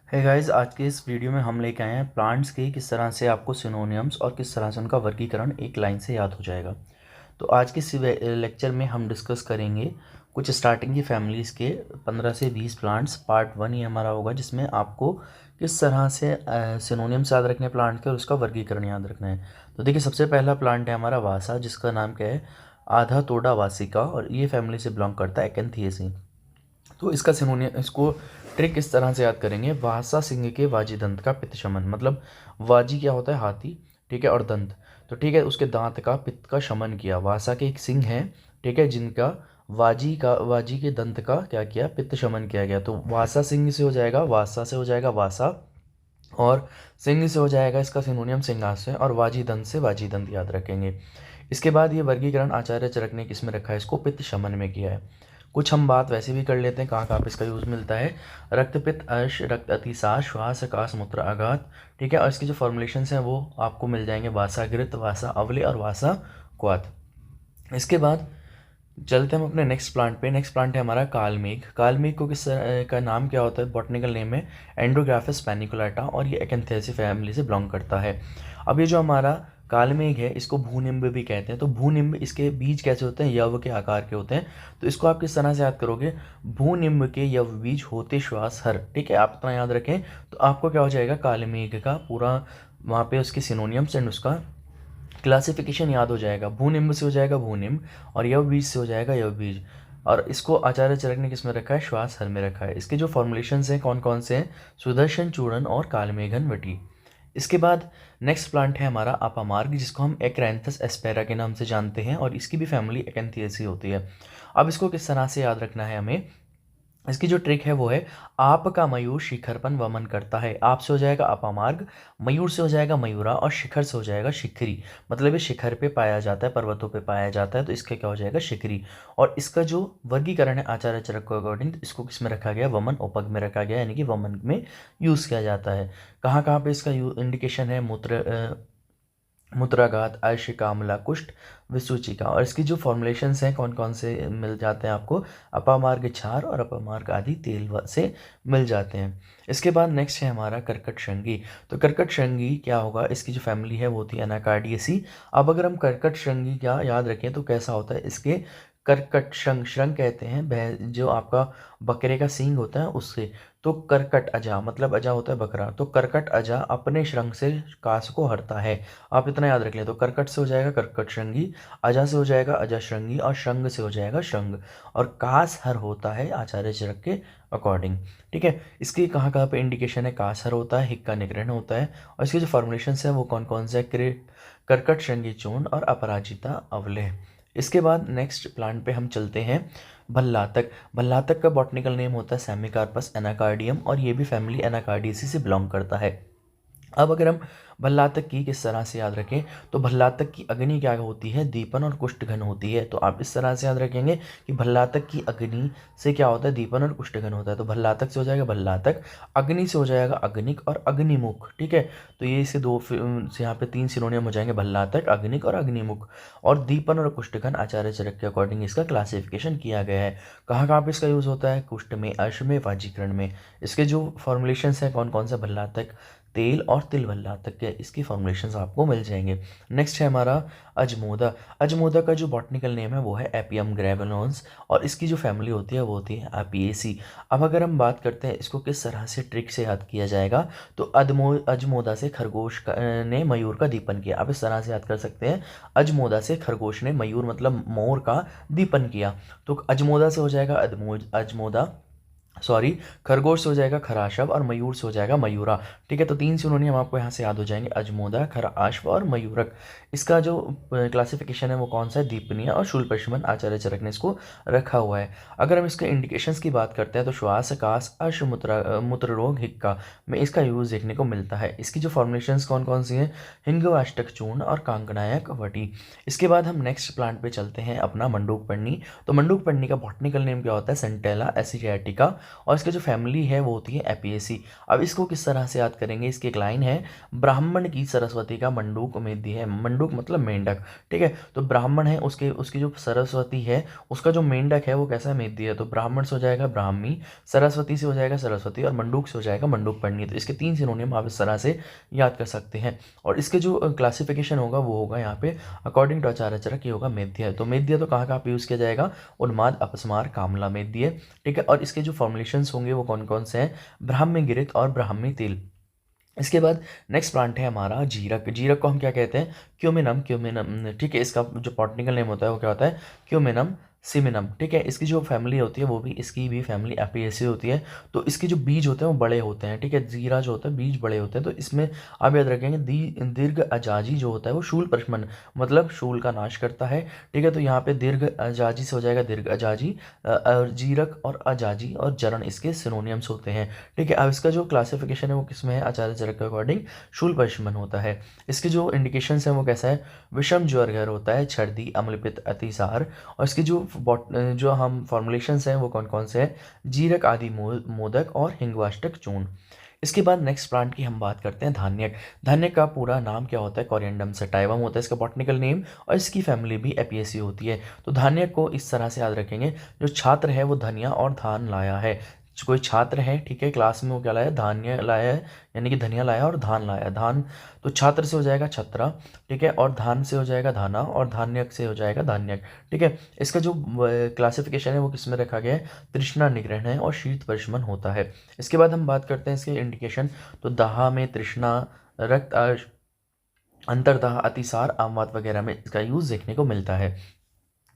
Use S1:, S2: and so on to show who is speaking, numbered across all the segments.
S1: है गाइस, आज के इस वीडियो में हम लेके आए हैं प्लांट्स के किस तरह से आपको सिनोनिम्स और किस तरह से उनका वर्गीकरण एक लाइन से याद हो जाएगा। तो आज के इस लेक्चर में हम डिस्कस करेंगे कुछ स्टार्टिंग की फैमिलीज़ के 15 से 20 प्लांट्स। पार्ट 1 ये हमारा होगा जिसमें आपको किस तरह से सिनोनिम्स याद रखने हैं प्लांट के और उसका वर्गीकरण याद रखना है। तो देखिए, सबसे पहला प्लांट है हमारा वासा, जिसका नाम क्या है, आधा तोड़ा वासिका, और ये फैमिली से बिलोंग करता है एकैंथियेसी। तो इसका सिनोनियम, इसको ट्रिक इस तरह से याद करेंगे। वासा सिंह के वाजी दंत का पित्त शमन, मतलब वाजी क्या होता है, हाथी, ठीक है, और दंत, तो ठीक है, उसके दांत का पित्त का शमन किया। वासा के एक सिंह है, ठीक है, जिनका वाजी के दंत का क्या किया, पित्त शमन किया गया। तो वासा सिंह से हो जाएगा, वासा से हो जाएगा वासा, और सिंह से हो जाएगा इसका सिनोनियम सिंहास्य, और वाजी दंत से वाजी दंत याद रखेंगे। इसके बाद ये वर्गीकरण आचार्य चरक ने किस में रखा है, इसको पित्त शमन में किया है। कुछ हम बात वैसे भी कर लेते हैं कहाँ कहाँ पे इसका यूज़ मिलता है। रक्तपित्त, अर्श, रक्त अतिसार, श्वास, आकाश, मूत्र आघात, ठीक है, और इसकी जो फॉर्मुलेशंस हैं वो आपको मिल जाएंगे वासागृत, वासा अवले और वासा क्वाथ। इसके बाद चलते हम अपने नेक्स्ट प्लांट पे। नेक्स्ट प्लांट है हमारा कालमेघ। कालमेघ को किस का नाम क्या होता है, बॉटनिकल नेम है एंड्रोग्राफिस पैनिकुलाटा, और ये एकैंथियेसी फैमिली से बिलोंग करता है। अब ये जो हमारा कालमेघ है, इसको भूनिम्ब भी कहते हैं। तो भूनिम्ब, इसके बीज कैसे होते हैं, यव के आकार के होते हैं। तो इसको आप किस तरह से याद करोगे, भूनिम्ब के यव बीज होते श्वास हर, ठीक है, आप इतना याद रखें तो आपको क्या हो जाएगा, कालमेघ का पूरा वहाँ पे उसके सिनोनियम्स एंड उसका क्लासिफिकेशन याद हो जाएगा। भूनिम्ब से हो जाएगा भूनिम्ब, और यव बीज से हो जाएगा यव बीज। और इसको आचार्य चरक ने किस में रखा है, श्वास हर में रखा है। इसके जो फॉर्मुलेशंस हैं कौन कौन से हैं, सुदर्शन चूड़न और कालमेघन वटी। इसके बाद नेक्स्ट प्लांट है हमारा अपामार्ग, जिसको हम एक्रेंथस एस्पेरा के नाम से जानते हैं, और इसकी भी फैमिली एकैंथियेसी होती है। अब इसको किस तरह से याद रखना है हमें, इसकी जो ट्रिक है वो है, आपका मयूर शिखर पर वमन करता है। आप से हो जाएगा अपामार्ग, मयूर से हो जाएगा मयूरा, और शिखर से हो जाएगा शिखरी। मतलब ये शिखर पे पाया जाता है, पर्वतों पे पाया जाता है, तो इसका क्या हो जाएगा, शिखरी। और इसका जो वर्गीकरण है आचार्य चरक के अकॉर्डिंग, इसको किस में रखा गया, वमन उपग में रखा गया, यानी कि वमन में यूज़ किया जाता है। कहाँ कहाँ पे इसका इंडिकेशन है, मूत्राघात, आयशिकामला, कुष्ठ, विसूचिका। और इसकी जो फॉर्मुलेशंस हैं कौन कौन से मिल जाते हैं आपको, अपामार्ग क्षार और अपामार्ग आदि तेल से मिल जाते हैं। इसके बाद नेक्स्ट है हमारा कर्कट श्रृंगी। तो कर्कट श्रृंगी क्या होगा, इसकी जो फैमिली है वो होती है एनाकार्डियेसी। अब अगर हम कर्कट श्रृंगी क्या याद रखें तो कैसा होता है, इसके कर्कट श्रृंग, श्रृंग कहते हैं जो आपका बकरे का सींग होता है उससे। तो कर्कट अजा, मतलब अजा होता है बकरा, तो कर्कट अजा अपने श्रृंग से कास को हरता है। आप इतना याद रख लें। तो कर्कट से हो जाएगा कर्कट श्रृंगी, अजा से हो जाएगा अजा श्रृंगी, और श्रृंग से हो जाएगा श्रृंग। और कास हर होता है आचार्य चरक के अकॉर्डिंग, ठीक है। इसकी कहाँ कहाँ पे इंडिकेशन है, कास हर होता है, हिक्का निग्रहण होता है, और इसकी जो फॉर्मुलेशन है वो कौन कौन से है, कर्कट श्रृंगी चूर्ण और अपराजिता अवले। इसके बाद नेक्स्ट प्लांट पे हम चलते हैं भल्लातक। भल्लातक का बॉटनिकल नेम होता है सेमिकार्पस एनाकार्डियम, और ये भी फैमिली एनाकार्डियेसी से बिलोंग करता है। अब अगर हम भल्लातक की किस तरह से याद रखें, तो भल्लातक की अग्नि क्या होती है, दीपन और कुष्ठ घन होती है। तो आप इस तरह से याद रखेंगे कि भल्लातक की अग्नि से क्या होता है, दीपन और कुष्ठ घन होता है। तो भल्लातक से हो जाएगा भल्लातक, अग्नि से हो जाएगा अग्निक और अग्निमुख, ठीक है। तो ये इसे दो से यहाँ पे 3 सिनोनियम हो जाएंगे, भल्लातक, अग्निक और अग्निमुख। और दीपन और कुष्ठ घन आचार्य चरक के अकॉर्डिंग इसका क्लासिफिकेशन किया गया है। कहाँ कहाँ पे इसका यूज़ होता है, कुष्ठ में, अर्श में, वाजीकरण में। इसके जो फॉर्मुलेशंस हैं कौन कौन सा, भल्लातक, तेल और तिल भल्लातक के, इसकी फॉर्मुलेशंस आपको मिल जाएंगे। नेक्स्ट है हमारा अजमोदा। अजमोदा का जो बॉटनिकल नेम है वो है एपियम ग्रेविनोन्स, और इसकी जो फैमिली होती है वो होती है एपिएसी। अब अगर हम बात करते हैं इसको किस तरह से ट्रिक से याद किया जाएगा, तो अजमोदा से खरगोश ने मयूर का दीपन किया। आप इस तरह से याद कर सकते हैं, अजमोदा से खरगोश ने, मयूर मतलब मोर का, दीपन किया। तो अजमोदा से हो जाएगा अजमोदा, सॉरी, खरगोश से हो जाएगा खराशव, और मयूर से हो जाएगा मयूरा, ठीक है। तो 3 सिनोनियम आपको यहाँ से याद हो जाएंगे, अजमोदा, खराश्व और मयूरक। इसका जो क्लासिफिकेशन है वो कौन सा है, दीपनीय और शूलपशमन, आचार्य चरक ने इसको रखा हुआ है। अगर हम इसके इंडिकेशंस की बात करते हैं तो श्वास, कास, अर्श, मूत्र रोग, हिक्का में इसका यूज़ देखने को मिलता है। इसकी जो फॉर्मुलेशंस कौन कौन सी हैं, हिंगवाष्टक चूर्ण और कांगनायक वटी। इसके बाद हम नेक्स्ट प्लांट पे चलते हैं अपना मंडूक पर्णी। तो मंडूक पर्णी का बॉटनिकल नेम क्या होता है, सेंटेला एसियाटिका, और इसकी जो फैमिली है वो होती है एपियेसी। अब इसको किस तरह से याद करेंगे, इसकी एक लाइन है, ब्राह्मण की सरस्वती का मंडूक मेध्य है। मंडूक मतलब मेंढक, ठीक है। तो ब्राह्मण है, उसके उसकी जो सरस्वती है उसका जो मेंढक है वो कैसा है, मेध्य है। तो ब्राह्मण से हो जाएगा ब्राह्मी, सरस्वती से हो जाएगा सरस्वती, और मंडूक से हो जाएगा मंडूक पढ़नी। तो इसके 3 सिनोनियम आप इस तरह से याद कर सकते हैं। और इसके जो क्लासिफिकेशन होगा वो होगा यहाँ पे अकॉर्डिंग टू आचार्य चरक, ये होगा मेध्य। तो मेध्य तो कहाँ कहाँ पे यूज़ किया जाएगा, उन्माद, अपस्मार, कामला, मेध्य, ठीक है। और इसके जो फॉर्मुलेशंस होंगे वो कौन कौन से हैं, ब्राह्मी गिरित और ब्राह्मी तिल। इसके बाद नेक्स्ट प्लांट है हमारा जीरक। जीरक को हम क्या कहते हैं, क्यूमिनम, क्यूमिनम, ठीक है। इसका जो बॉटनिकल नेम होता है वो क्या होता है, क्यूमिनम सिमिनम, ठीक है। इसकी जो फैमिली होती है वो भी, इसकी भी फैमिली एपियेसी होती है। तो इसके जो बीज होते हैं वो बड़े होते हैं, ठीक है। जीरा जो होता है बीज बड़े होते हैं। तो इसमें आप याद रखेंगे दीर्घ अजाजी जो होता है वो शूल प्रशमन मतलब शूल का नाश करता है, ठीक है। तो यहाँ पे दीर्घ अजाजी से हो जाएगा दीर्घ अजाजी। जीरक और अजाजी और जरण इसके सिनोनियम्स होते हैं, ठीक है। अब इसका जो क्लासिफिकेशन है वो किसमें है, आचार्य चरक के अकॉर्डिंग शूल प्रशमन होता है। इसके जो इंडिकेशंस हैं वो कैसा है, विषम ज्वर होता है, छर्दी, अम्लपित्त, अतिसार। और इसकी जो हम फॉर्मुलेशंस हैं वो कौन कौन से हैं, जीरक आदि मोदक और हिंगवाष्टक चूर्ण। इसके बाद नेक्स्ट प्लांट की हम बात करते हैं धान्यक। धान्यक का पूरा नाम क्या होता है, कोरिएंडम सटाइवम होता है इसका बॉटनिकल नेम, और इसकी फैमिली भी एपियेसी होती है। तो धान्यक को इस तरह से याद रखेंगे, जो छात्र है वो धनिया और धान लाया है। कोई छात्र है, ठीक है, क्लास में वो क्या लाया, धान्य लाया है, यानी कि धनिया लाया और धान लाया। धान तो छात्र से हो जाएगा छत्रा, ठीक है, और धान से हो जाएगा धाना, और धान्यक से हो जाएगा धान्यक, ठीक है। इसका जो क्लासिफिकेशन है वो किस में रखा गया है, तृष्णा निग्रहण है और शीत प्रशमन होता है। इसके बाद हम बात करते हैं इसके इंडिकेशन। तो दाह में तृष्णा, रक्त अंतरदाह, अतिसार, आमवात वगैरह में इसका यूज़ देखने को मिलता है।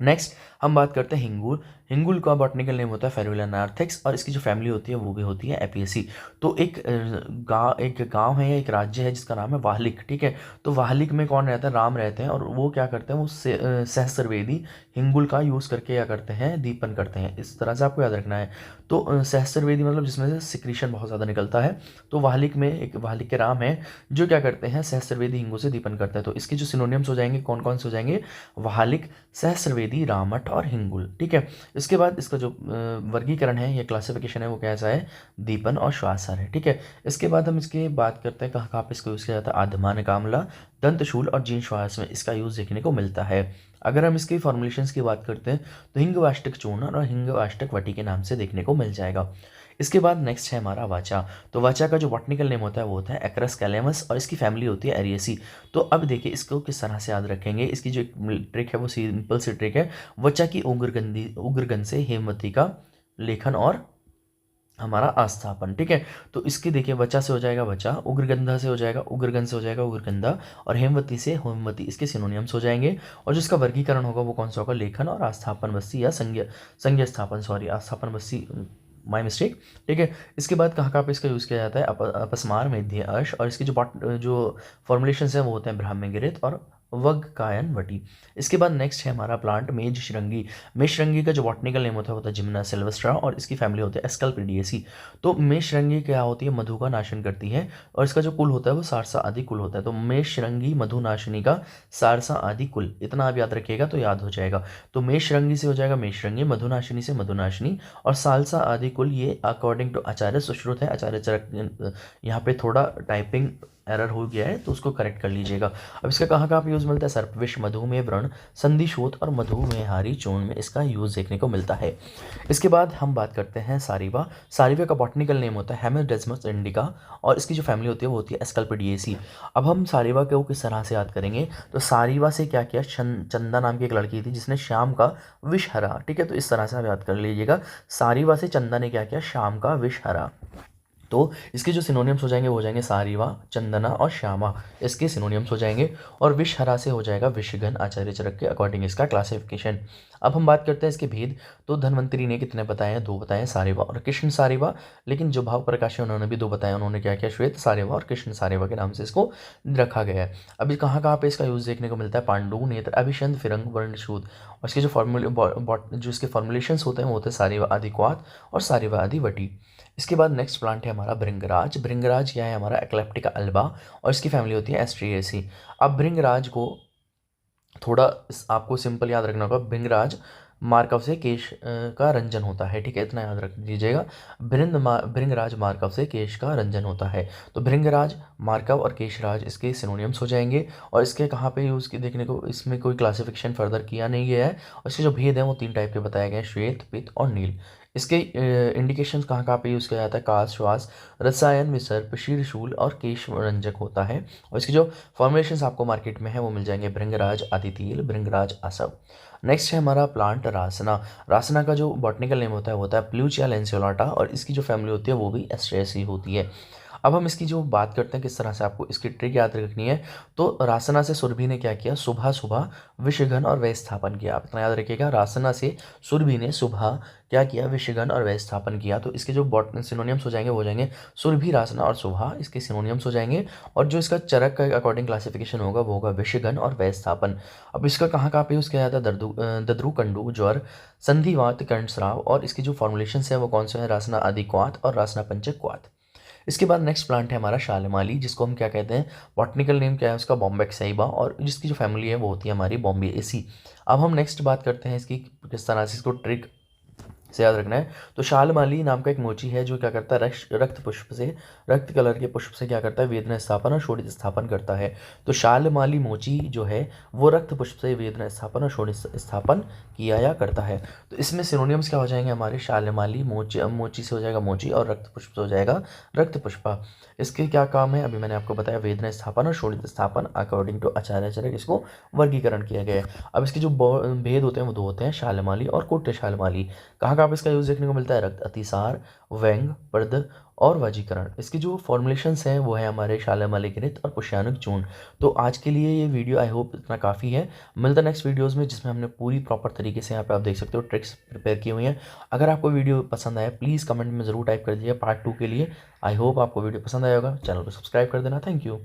S1: नेक्स्ट हम बात करते हैं हिंगुल। हिंगुल का बॉटनिकल नेम होता है फेरुला नार्थेक्स, और इसकी जो फैमिली होती है वो भी होती है एपियेसी। तो एक गांव है या एक राज्य है जिसका नाम है वाहलिक, ठीक है। तो वाहलिक में कौन रहता है, राम रहते हैं, और वो क्या करते हैं, वो सहस्त्रवेदी हिंगुल का यूज़ करके क्या करते हैं, दीपन करते हैं। इस तरह से आपको याद रखना है। तो सहस्त्रवेदी मतलब जिसमें से सिक्रीशन बहुत ज़्यादा निकलता है। तो वाहलिक में एक वाहलिक के राम है जो क्या करते हैं, सहस्त्रवेदी हिंगुल से दीपन करते हैं। तो इसके जो सिनोनियम्स हो जाएंगे कौन कौन से हो जाएंगे, वाहलिक, सहस्त्रवेदी, रामठ और हिंगुल, ठीक है। इसके बाद इसका जो वर्गीकरण है या क्लासिफिकेशन है वो कैसा है, दीपन और श्वासर है, ठीक है। इसके बाद हम इसकी बात करते हैं कहाँ कहाँ पे इसको यूज़ किया जाता है, आधमान, कामला, दंतशूल और जीन श्वास में इसका यूज़ देखने को मिलता है। अगर हम इसकी फॉर्मुलेशंस की बात करते हैं तो हिंगवाष्टक चूर्ण और हिंगवाष्टक वटी के नाम से देखने को मिल जाएगा। इसके बाद नेक्स्ट है हमारा वाचा। तो वाचा का जो बॉटनिकल नेम होता है वो होता है एक्रस कैलेमस, और इसकी फैमिली होती है एरियसी। तो अब देखिए इसको किस तरह से याद रखेंगे, इसकी जो ट्रिक है वो सिंपल सी ट्रिक है, वचा की उग्रगंध से हेमवती का लेखन और हमारा आस्थापन, ठीक है। तो इसकी देखिए वचा से हो जाएगा वचा, उग्रगंधा से हो जाएगा उग्रगंध से हो जाएगा उग्रगंधा, और हेमवती से हेमवती, इसके सिनोनियम्स हो जाएंगे। और जिसका वर्गीकरण होगा वो कौन सा होगा, लेखन और आस्थापन बस्ती या संज्ञा स्थापन, सॉरी आस्थापन बस्ती, माई मिस्टेक, ठीक है। इसके बाद कहाँ कहाँ पे इसका यूज़ किया जाता है, अपस्मार, मेध्य, अश, और इसकी जो फॉर्मुलेशन है वो होते हैं ब्राह्मी गिरित और वग कायन वटी। इसके बाद नेक्स्ट है हमारा प्लांट मेज श्रृंगी। मेज श्रृंगी का जो बॉटनिकल नेम होता है वो होता है जिम्ना सिल्वेस्ट्रा, और इसकी फैमिली होती है एस्कल्पिडिएसी। तो मेज श्रृंगी क्या होती है, मधु का नाशन करती है, और इसका जो कुल होता है वो सारसा आदि कुल होता है। तो मेज श्रृंगी मधुनाशिनी का सारसा आदि कुल, इतना आप याद रखिएगा तो याद हो जाएगा। तो मेष श्रृंगी से हो जाएगा मेष श्रृंगी, मधुनाशिनी से मधुनाशिनी, और सालसा आदि कुल ये अकॉर्डिंग टू आचार्य सुश्रुत है। आचार्य चरक यहाँ पे थोड़ा टाइपिंग एरर हो गया है तो उसको करेक्ट कर लीजिएगा। अब इसका कहाँ कहाँ पे यूज़ मिलता है, सर्पविष, मधुमेह व्रण, संधिशोथ और मधुमेहारी चूर्ण में इसका यूज़ देखने को मिलता है। इसके बाद हम बात करते हैं सारीवा। सारीवा का बॉटनिकल नेम होता है हेमेडेस्मस इंडिका, और इसकी जो फैमिली होती है वो होती है एस्कल्पिडिएसी। अब हम सारीवा को किस तरह से याद करेंगे, तो सारीवा से क्या किया, चंदा नाम की एक लड़की थी जिसने श्याम का विष हरा, ठीक है। तो इस तरह से आप याद कर लीजिएगा, सारीवा से चंदा ने क्या किया, श्याम का विष हरा। तो इसके जो सिनोनियम्स हो जाएंगे वो हो जाएंगे सारीवा, चंदना और श्यामा, इसके सिनोनियम्स हो जाएंगे। और विषहरा से हो जाएगा विषघन, आचार्य चरक के अकॉर्डिंग इसका क्लासिफिकेशन। अब हम बात करते हैं इसके भेद। तो धन्वंतरी ने कितने बताए हैं, 2 बताए हैं, सारीवा और कृष्ण सारीवा। लेकिन जो भाव प्रकाश है उन्होंने भी 2 बताया, उन्होंने क्या किया, श्वेत सारीवा और कृष्ण सारीवा के नाम से इसको रखा गया है। अभी कहाँ कहाँ पे इसका यूज़ देखने को मिलता है, पांडु, नेत्र, अभिषंद, फिरंग, वर्णशूद, और इसके जो इसके फॉर्मुलेशंस होते हैं वो होते हैं सारीवा आदि क्वाथ और सारीवा आदि वटी। इसके बाद नेक्स्ट प्लांट है हमारा भृंगराज। भृंगराज क्या है, हमारा एक्लेप्टिका अल्बा, और इसकी फैमिली होती है एस्ट्रिएसी। अब भृंगराज को थोड़ा आपको सिंपल याद रखना होगा, भृंगराज मार्कव से केश का रंजन होता है। ठीक है, इतना याद रख लीजिएगा। भृंगराज मार्कव से केश का रंजन होता है। तो भृंगराज, मार्कव और केशराज इसके सिनोनिम्स हो जाएंगे। और इसके कहाँ पे यूज़ की देखने को, इसमें कोई क्लासिफिकेशन फर्दर किया नहीं गया है। और इसके जो भेद हैं वो 3 टाइप के बताए गए हैं, श्वेत, पित्त और नील। इसके इंडिकेशंस कहाँ कहाँ पे यूज़ किया जाता है, काश, श्वास, रसायन, विसर्प, शीर्षूल और केश रंजक होता है। और इसकी जो फॉर्मुलेशंस आपको मार्केट में है वो मिल जाएंगे, भृंगराज आदितील, भृंगराज आसव। नेक्स्ट है हमारा प्लांट रासना। रासना का जो बॉटनिकल नेम होता है वो होता है प्लूचिया लैंसियोलाटा, और इसकी जो फैमिली होती है वो भी एस्ट्रेसी होती है। अब हम इसकी जो बात करते हैं किस तरह से आपको इसकी ट्रिक याद रखनी है। तो रासना से सुरभि ने क्या किया, सुबह सुबह विषघन और व्यस्थापन किया। आप इतना याद रखिएगा, रासना से सुरभि ने सुबह क्या किया, विषघन और व्यस्थापन किया। तो इसके जो सिनोनियम्स हो जाएंगे वो हो जाएंगे सुरभि, रासना और सुबह, इसके सिनोनियम्स हो जाएंगे। और जो इसका चरक का अकॉर्डिंग क्लासिफिकेशन होगा वो होगा विषघन और व्यस्थापन। अब इसका कहाँ कहाँ पे यूज़ किया जाता है, दद्रु कंडू, ज्वर, संधिवात, कर्णस्राव। और इसकी जो फॉर्मुलेशन है वो कौन से हैं, रासना आदि क्वाथ और रासना पंचक क्वाथ। इसके बाद नेक्स्ट प्लांट है हमारा शालमाली, जिसको हम क्या कहते हैं, बॉटनिकल नेम क्या है उसका, बॉम्बेक्साइबा, और जिसकी जो फैमिली है वो होती है हमारी बॉम्बे एसी। अब हम नेक्स्ट बात करते हैं इसकी किस तरह से इसको ट्रिक से याद रखना है। तो शालमाली नाम का एक मोची है जो क्या करता है, रक्त पुष्प से, रक्त कलर के पुष्प से क्या करता है, वेदना स्थापन और शोणित स्थापन करता है। तो शालमाली मोची जो है वो रक्त पुष्प से वेदना स्थापन और शोणित स्थापन किया या करता है। तो इसमें सिनोनियम्स क्या हो जाएंगे हमारे, शालमाली मोची, मोची से हो जाएगा मोची, और रक्त पुष्प से हो जाएगा रक्त पुष्पा। इसके क्या काम है, अभी मैंने आपको बताया, वेदना स्थापन और शोणित स्थापन अकॉर्डिंग टू आचार्य चरक इसको वर्गीकरण किया गया है। अब इसके जो भेद होते हैं वो 2 होते हैं, शालमाली और कुट्ट शालमाली। कहाँ कहाँ पे इसका यूज़ देखने को मिलता है, रक्त अतिसार, व्यंग, पर्द और वाजीकरण। इसकी जो फॉर्मुलेशंस हैं वो है हमारे शालमाली घृत और पुष्यानुक चूर्ण। तो आज के लिए ये वीडियो आई होप इतना काफ़ी है। मिलता है नेक्स्ट वीडियोज़ में जिसमें हमने पूरी प्रॉपर तरीके से यहाँ पे आप देख सकते हो ट्रिक्स प्रिपेयर की हुई हैं। अगर आपको वीडियो पसंद आया प्लीज़ कमेंट में ज़रूर टाइप कर दीजिए पार्ट 2 के लिए। आई होप आपको वीडियो पसंद आया होगा। चैनल को सब्सक्राइब कर देना। Thank you.